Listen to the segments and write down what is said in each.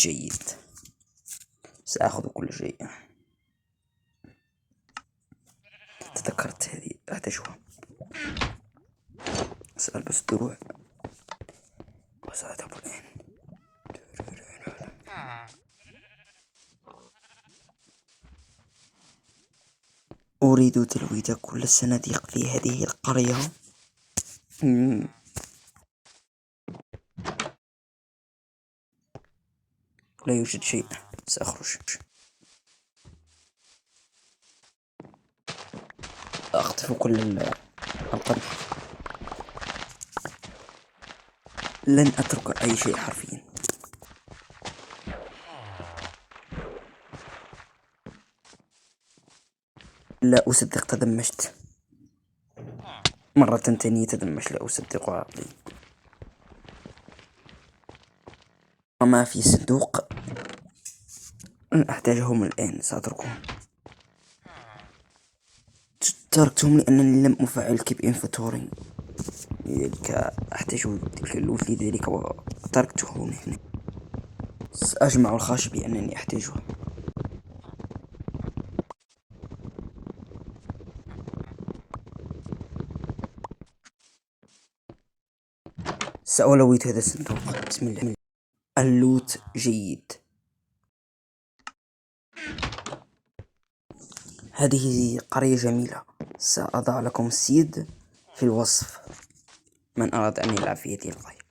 جيد. سأخذ كل شيء. تذكرت هذه أحتاجها. سألبس الدروع وسأذهب الآن. أريد تلويث كل الصناديق في هذه القرية. لا يوجد شيء. سأخرج. أخطف كل القمح. لن أترك أي شيء حرفيا. لا أصدق تدمجت مرة ثانية. تدمجت. لا أصدق عقلي. وما في صندوق. لن أحتاجهم الآن. سأتركهم. تركتهم لأنني لم أفعل كيب انفنتوري، لذلك أحتاج تلك اللوت. لذلك تركته هنا. سأجمع الخشب لأنني أحتاجه. سألوث هذا الصندوق. بسم الله. اللوت جيد. هذه قرية جميلة. سأضع لكم سيد في الوصف من أراد أن يلعب في هذه القرية.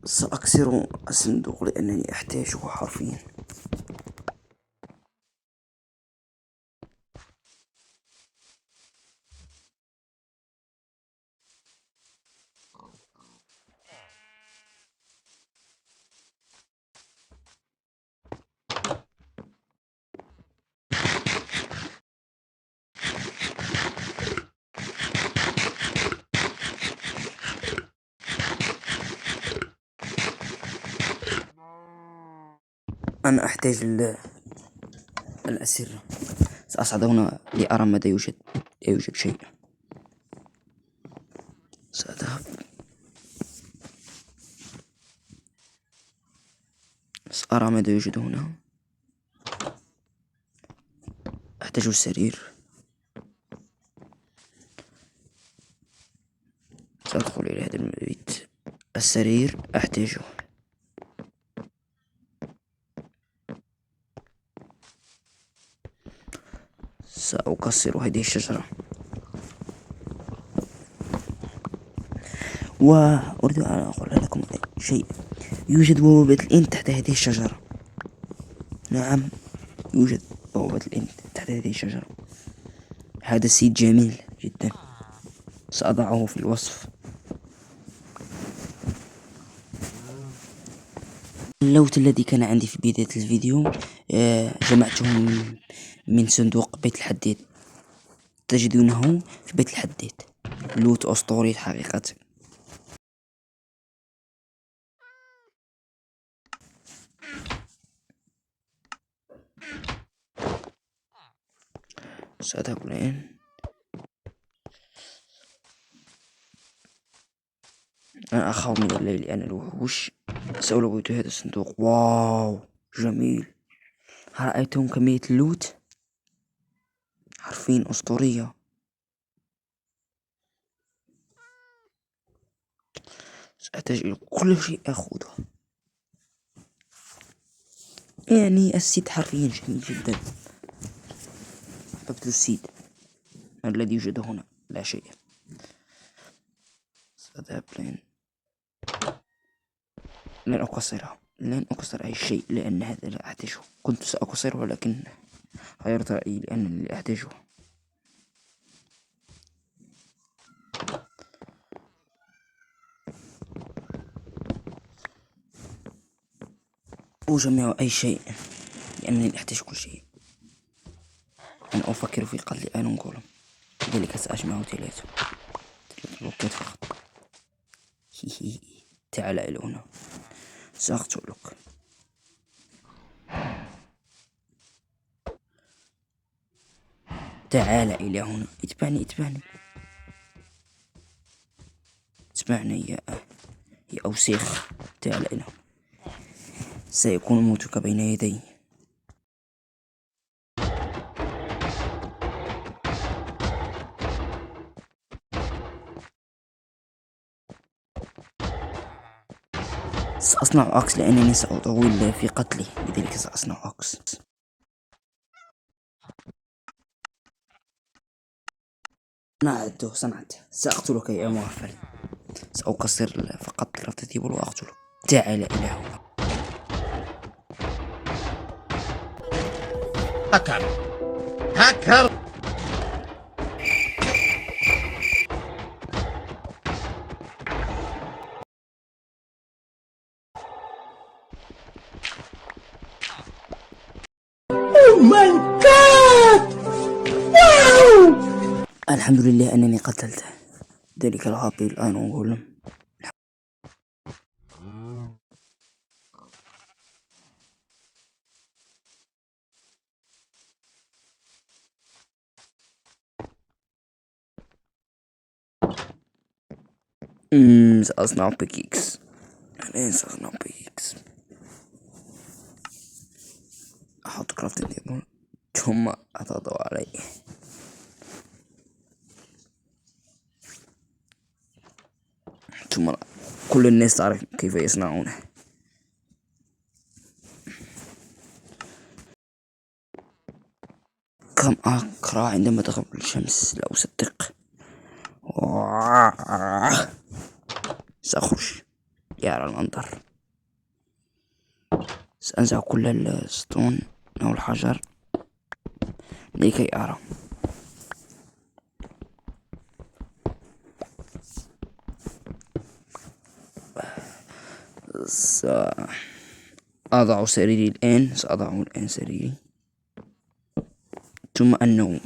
سأكسر الصندوق لأنني أحتاجه حرفيا. أنا أحتاج الأسرة. سأصعد هنا لأرى ماذا يوجد. لا يوجد شيء. سأذهب. سأرى ماذا يوجد هنا. أحتاج السرير. سأدخل إلى هذا البيت. السرير أحتاجه. سأكسر هذه الشجرة. وأريد أن أقول لكم شيء. يوجد بوابة الإنت تحت هذه الشجرة. نعم، يوجد بوابة الإنت تحت هذه الشجرة. هذا السيد جميل جدا. سأضعه في الوصف. اللوت الذي كان عندي في بداية الفيديو جمعته من صندوق بيت الحديد. تجدونه في بيت الحديد. لوت أسطوري حقيقة. سأذهب الآن. أنا أخاف من الليل لأن الوحوش. سألوث هذا الصندوق. واو جميل. هل رأيتم كمية اللوت؟ حرفيا أسطورية. سأحتاج إلى كل شيء أخذه. يعني السيد حرفيا جميل جدا. أحببت السيد. ما الذي يوجد هنا؟ لا شيء. سأذهب الآن. لن أكسرها. لن أكسر أي شيء لأن هذا لا أحتاجه. كنت سأكسره لكن غيرت رأيي لأنني لا أحتاجه. أجمع أي شيء لأنني لا أحتاج كل شيء. أنا أفكر في قتل آلون جولم، لذلك سأجمع ثلاثة بلوكات فقط. تعال إلى هنا. سأقتلك. تعال إلى هنا، اتبعني اسمعني يا أوسيخ، تعال إلى هنا. سيكون موتك بين يدي. سأصنع عكس لأنني سأطول في قتله، لذلك سأصنع عكس. صنعته سأقتلك يا مغفل. سأكسر فقط كرافت تيبل وأقتلك. تعال إلى هنا. هكر. الحمد لله أنني قتلته، ذلك الغابي الآن وغلم. سأصنع بيكيكس. الآن سأصنع بيكيكس. أحط كرافتنج تيبل ثم أضغط عليه. ثم كل الناس تعرف كيف يصنعونه. كم أقرأ عندما تغرب الشمس، لا أصدق. سأخرج يرى المنظر. سأنزع كل السطون أو الحجر لكي أرى. سأضع سريري الآن. سأضع الآن سريري ثم النوم.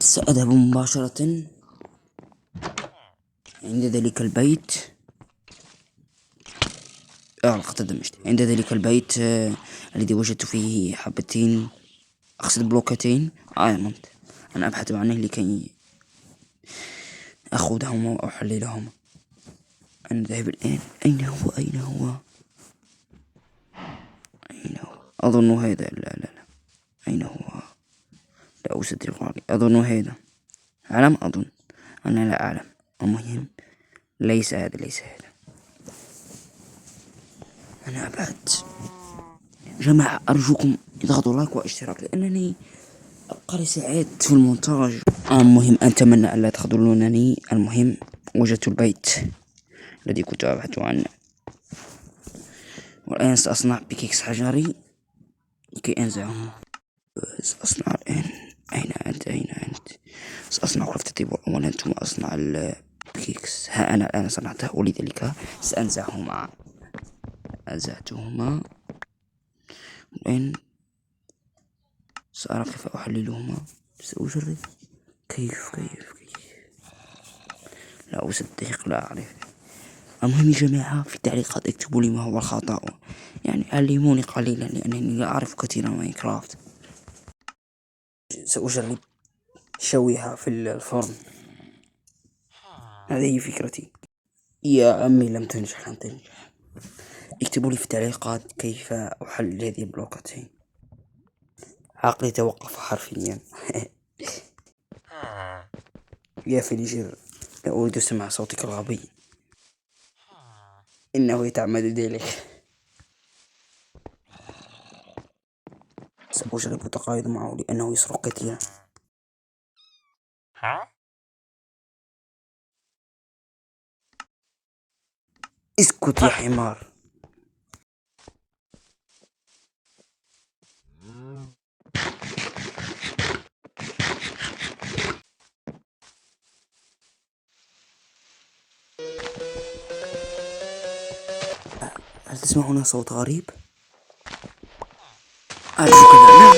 سأذهب مباشرة عند ذلك البيت. لقد دمجت عند ذلك البيت الذي وجدت فيه حبتين، أقصد بلوكتين آمنت. أنا أبحث عنه لكي أخذهما وأحللهما. أنا ذاهب الآن. أين هو؟ أظن هذا. لا أين هو؟ لا أصدق علي. أظن هذا. أظن أنا لا أعلم. المهم ليس هذا. أنا أبعد. جماعة أرجوكم اضغطوا لايك واشتراك لأنني أبقى ساعات في المونتاج. المهم أتمنى ألا تخذلونني. المهم وجدت البيت الذي كنت أبحث عنه، والآن سأصنع بيكيكس حجري لكي أنزعه. سأصنع الآن. أين أنت؟ سأصنع كرافت تيبل أولا ثم أصنع البيكيكس. ها أنا الآن صنعته ولذلك سأنزعهما. أنزعتهما الآن سأرى كيف أحللهما. سأجرب كيف. لا أصدق، لا أعرف. المهم يا جماعة في التعليقات اكتبوا لي ما هو الخطأ، يعني علموني قليلا لأنني لا أعرف كثيرا ماينكرافت. سأجرب شويها في الفرن. هذه فكرتي. يا عمي لم تنجح. اكتبوا لي في التعليقات كيف أحلل هذه البلوكتين. عقلي توقف حرفيا. يا فيليجر، لا أريد سماع صوتك الغبي، إنه يتعمد ذلك. سأجرب التقاعد معه لأنه يسرق كثيرا. اسكت يا حمار. هل تسمعون صوت غريب؟ أرجوك لا.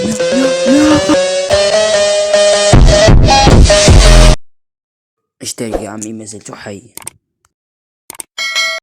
اشترك يا عمي، ما زلت حي.